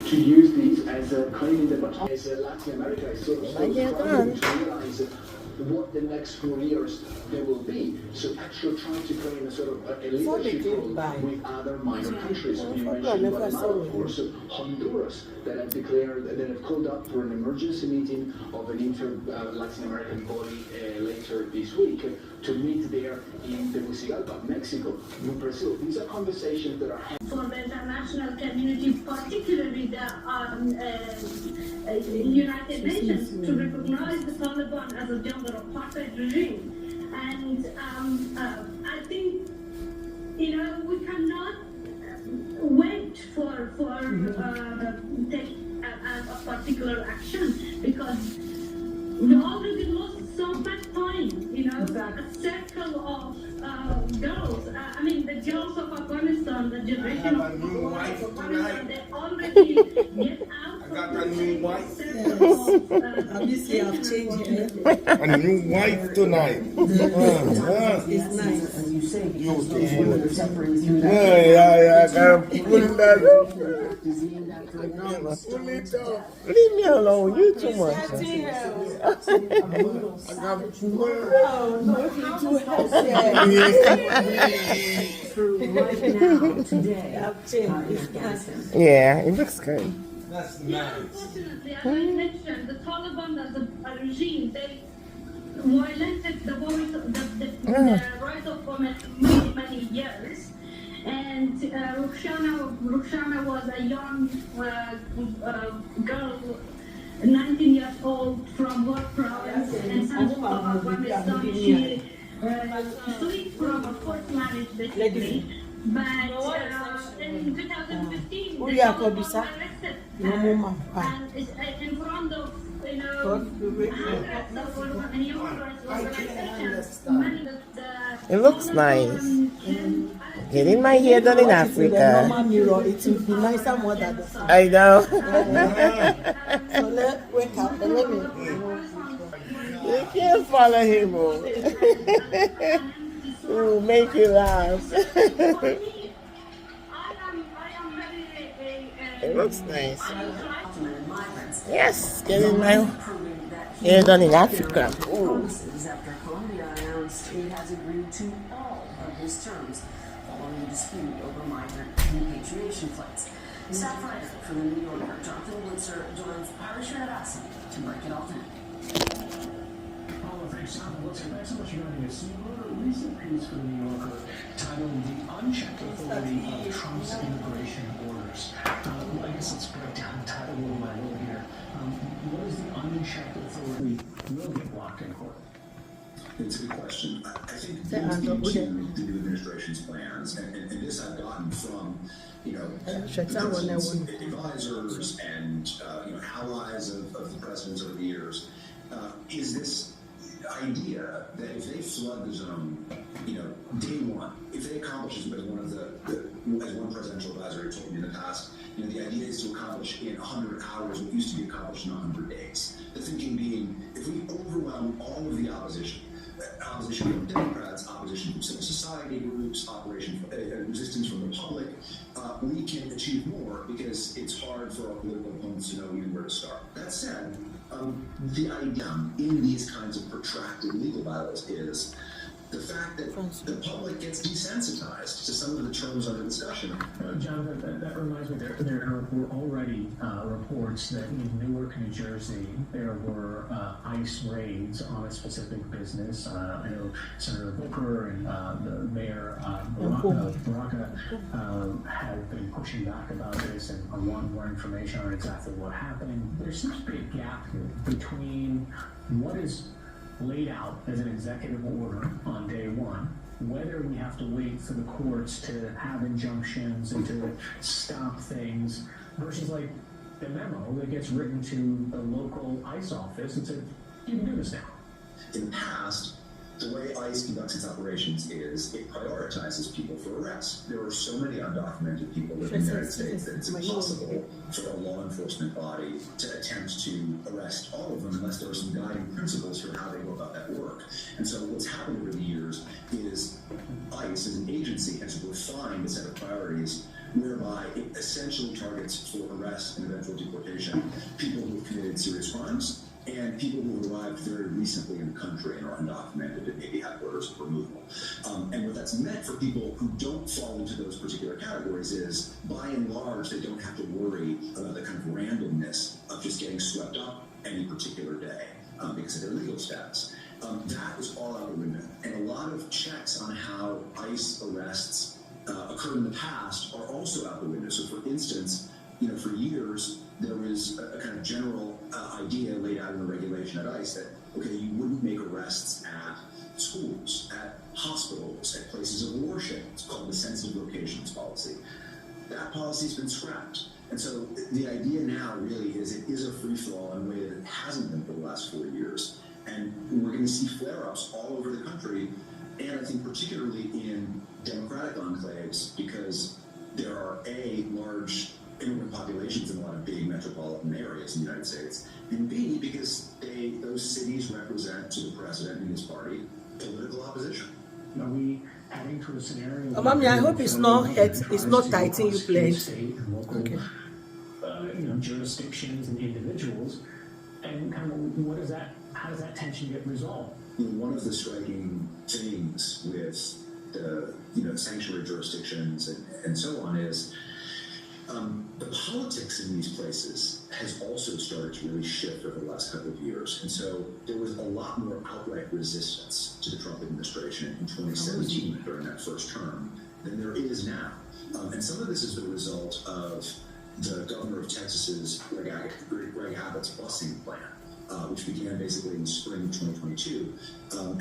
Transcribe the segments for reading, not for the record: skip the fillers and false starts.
to use these as a claiming the baton. As Latin America is sort of struggling to realize what the next 4 years there will be. So actually trying to claim a sort of a leadership role with other minor countries. You mentioned Guatemala, of course, Honduras, that have declared, that have called up for an emergency meeting of an Latin American body later this week to meet there in Tegucigalpa, Mexico, in Brazil. These are conversations that are happening. For the international community, particularly the United Nations, to recognize the Taliban as a gender apartheid regime. And I think, we cannot wait for take a particular action, because we already lost so much time, a circle of girls. The girls of Afghanistan, the generation of Afghanistan, they already get out of the circle of... Obviously, I've changed it. A new wife tonight. It's nice. As you say, because those women are suffering through that. Yeah, I gotta put that up. Leave me alone, you too much. I gotta put Yeah, it looks good. That's Yeah, unfortunately, as I mentioned, the Taliban as a regime, they violated the right of women many, many years. And Rukhsana was a young girl, 19 years old, from her province in central Afghanistan. She split from a forced marriage, basically. But in 2015, the Taliban arrested her, and in front of hundreds of human rights organizations. It looks nice. Getting my hair done in Africa. It would be nicer more than the sun. I know. So let's wake up and let me. You can't follow him. Ooh, make you laugh. It looks nice. Yes, getting my hair done in Africa. Ooh. After Colombia announced it has agreed to all of his terms following the dispute over migrant repatriation flights. Staff writer for the New Yorker, Jonathan Blitzer, joins Parisha Arasa to break it all down. Thanks, Tom. Thanks so much for joining us. You wrote a recent piece for the New Yorker titled "The Unchecked Authority of Trump's Immigration Orders." I guess let's break down the title little by little here. What is the unchecked authority will get blocked in court? It's a good question. I think it's into the new administration's plans, and this I've gotten from, advisors and allies of the presidents over the years. Is this idea that if they flood the zone, day one, if they accomplish this, as one presidential advisor told me in the past, the idea is to accomplish in 100 hours what used to be accomplished in 100 days. The thinking being, if we overwhelm all of the opposition from Democrats, opposition from civil society groups, resistance from the public, we can achieve more because it's hard for our political opponents to know even where to start. That said, the idea in these kinds of protracted legal battles is the fact that the public gets desensitized to some of the terms under discussion. John, that reminds me, there were already reports that in Newark, New Jersey, there were ICE raids on a specific business. I know Senator Booker and the Mayor Baraka have been pushing back about this and want more information on exactly what happened. There seems to be a gap between what is laid out as an executive order on day one, whether we have to wait for the courts to have injunctions and to stop things, versus like the memo that gets written to the local ICE office and says, you can do this now. In the past, the way ICE conducts its operations is it prioritizes people for arrest. There are so many undocumented people living in the United States that it's impossible for a law enforcement body to attempt to arrest all of them unless there are some guiding principles for how they go about that work. And so what's happened over the years is ICE as an agency has refined a set of priorities whereby it essentially targets for arrest and eventual deportation people who have committed serious crimes and people who have arrived very recently in the country and are undocumented and maybe have orders of removal. And what that's meant for people who don't fall into those particular categories is, by and large, they don't have to worry about the kind of randomness of just getting swept up any particular day because of their legal status. That is all out the window. And a lot of checks on how ICE arrests occurred in the past are also out the window. So, for instance, for years, there was a kind of general idea laid out in the regulation at ICE that, okay, you wouldn't make arrests at schools, at hospitals, at places of worship. It's called the sensitive locations policy. That policy's been scrapped. And so the idea now really is it is a free-for-all in a way that it hasn't been for the last 4 years. And we're going to see flare-ups all over the country, and I think particularly in Democratic enclaves, because there are large immigrant populations in a lot of big metropolitan areas in the United States, and B, because those cities represent to the president and his party political opposition. Are we heading to a scenario? Mommy, I hope it's not tightening you pledge. State and local, Okay. Jurisdictions and individuals, and kind of how does that tension get resolved? One of the striking things with the sanctuary jurisdictions and so on is the politics in these places has also started to really shift over the last couple of years. And so there was a lot more outright resistance to the Trump administration in 2017 during that first term than there is now. And some of this is the result of the governor of Texas's, Greg Abbott's busing plan, which began basically in the spring of 2022.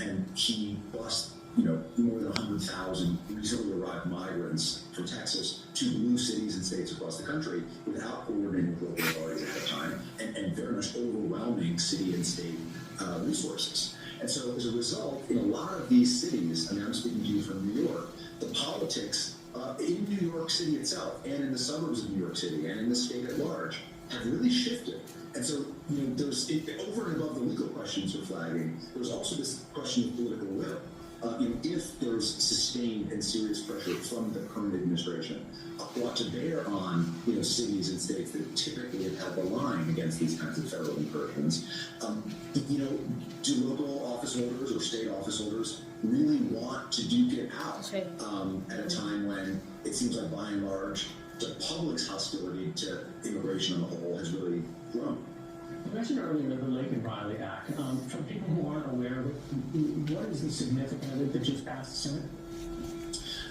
And he bused more than 100,000 recently arrived migrants from Texas to blue cities and states across the country without coordinating with local authorities ahead of time and very much overwhelming city and state resources. And so as a result, in a lot of these cities, I'm speaking to you from New York, the politics in New York City itself and in the suburbs of New York City and in the state at large have really shifted. And so, there's over and above the legal questions we're flagging, there's also this question of political will. If there's sustained and serious pressure from the current administration brought to bear on cities and states that typically have held the line against these kinds of federal incursions, do local office holders or state office holders really want to duke it out at a time when it seems like by and large the public's hostility to immigration on the whole has really grown? You mentioned earlier the Lake and Riley Act. For people who aren't aware of it, what is the significance of it that just passed the Senate?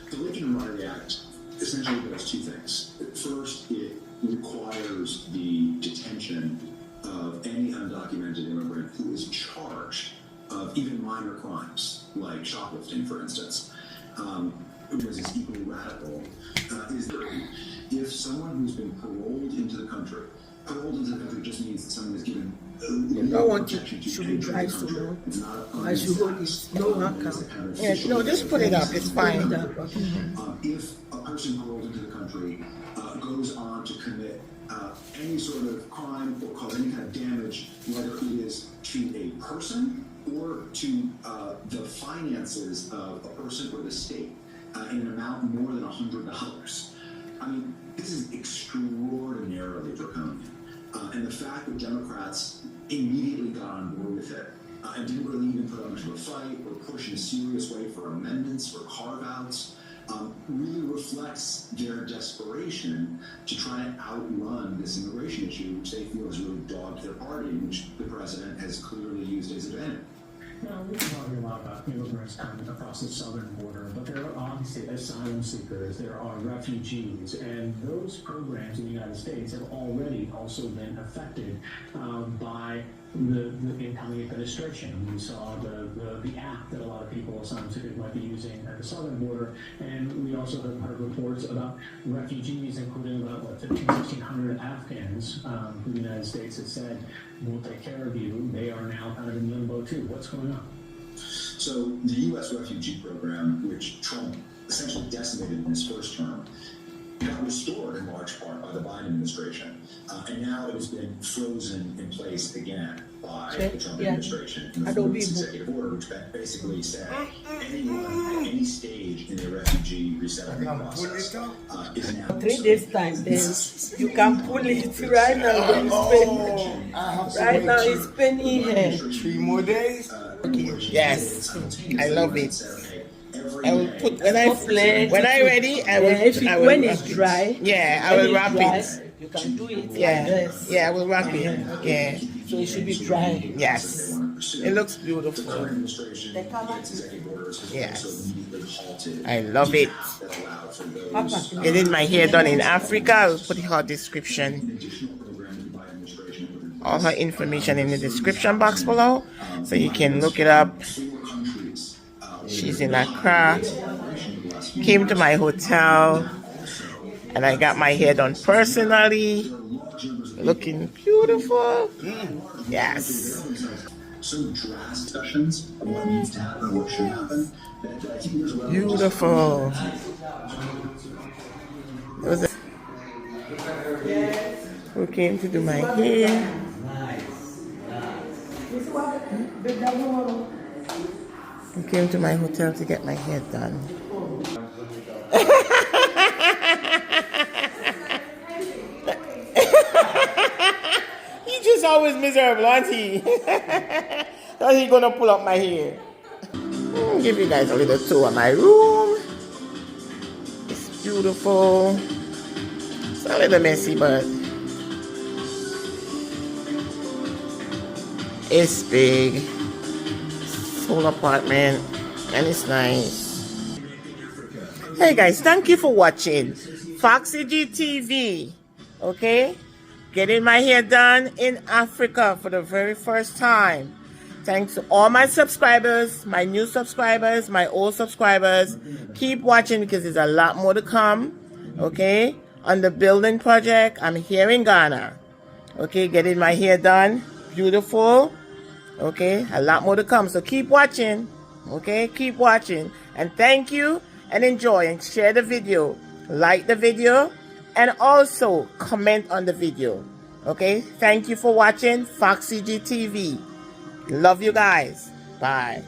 The Lake and Riley Act essentially does two things. First, it requires the detention of any undocumented immigrant who is charged of even minor crimes, like shoplifting, for instance. What is equally radical is that if someone who's been paroled into the country just means that someone is given I want you to drive so long. As you hold it, no one can. Yes, no, just put it up. It's fine. If a person paroled into the country goes on to commit any sort of crime or cause any kind of damage, whether it is to a person or to the finances of a person or the state, in an amount more than $100. This is extraordinarily draconian. And the fact that Democrats immediately got on board with it and didn't really even put up much of a fight or push in a serious way for amendments or carve-outs really reflects their desperation to try and outrun this immigration issue, which they feel has really dogged their party, which the president has clearly used as advantage. Now, we're talking a lot about immigrants coming across the southern border, but there are obviously asylum seekers, there are refugees, and those programs in the United States have already also been affected by the incoming administration. We saw the app that a lot of people, asylum seekers, might be using at the southern border, and we also have heard reports about refugees, including about 1,500 Afghans who the United States has said we'll take care of you. They are now kind of in limbo too. What's going on? So the U.S. refugee program, which Trump essentially decimated in his first term, got restored in large part by the Biden administration. And now it has been frozen in place again by the Trump administration in the form of this executive order, which basically said anyone at any stage in the refugee resettlement process is now 3 days time, then you can pull it. Right now, it's penny here. 3 more days? Yes, I love it. I will put when I ready. I will. When it's dry. Yeah, I will wrap it. You can do it. Yeah, like this. yeah, I will wrap it. Yeah. So it should be dry. Yes, it looks beautiful. Yes, I love it. Getting my hair done in Africa. I will put her description, all her information in the description box below, so you can look it up. She's in Accra. Came to my hotel, and I got my hair done personally. Looking beautiful. Yes. So draft discussions of what needs to happen, what should happen. Beautiful. Who came to do my hair? I came to my hotel to get my hair done. He just always miserable, aren't he? Thought he gonna pull up my hair. Give you guys a little tour of my room. It's beautiful. It's a little messy, but it's big. Whole apartment, and it's nice. Hey guys, thank you for watching Foxy G TV. Okay, getting my hair done in Africa for the very first time. Thanks to all my subscribers, my new subscribers, my old subscribers. Keep watching because there's a lot more to come. Okay, on the building project, I'm here in Ghana. Okay, getting my hair done, beautiful. Okay, a lot more to come, so keep watching. Okay, keep watching, and thank you, and enjoy, and share the video, like the video, and also comment on the video. Okay, thank you for watching Foxy G TV. Love you guys. Bye.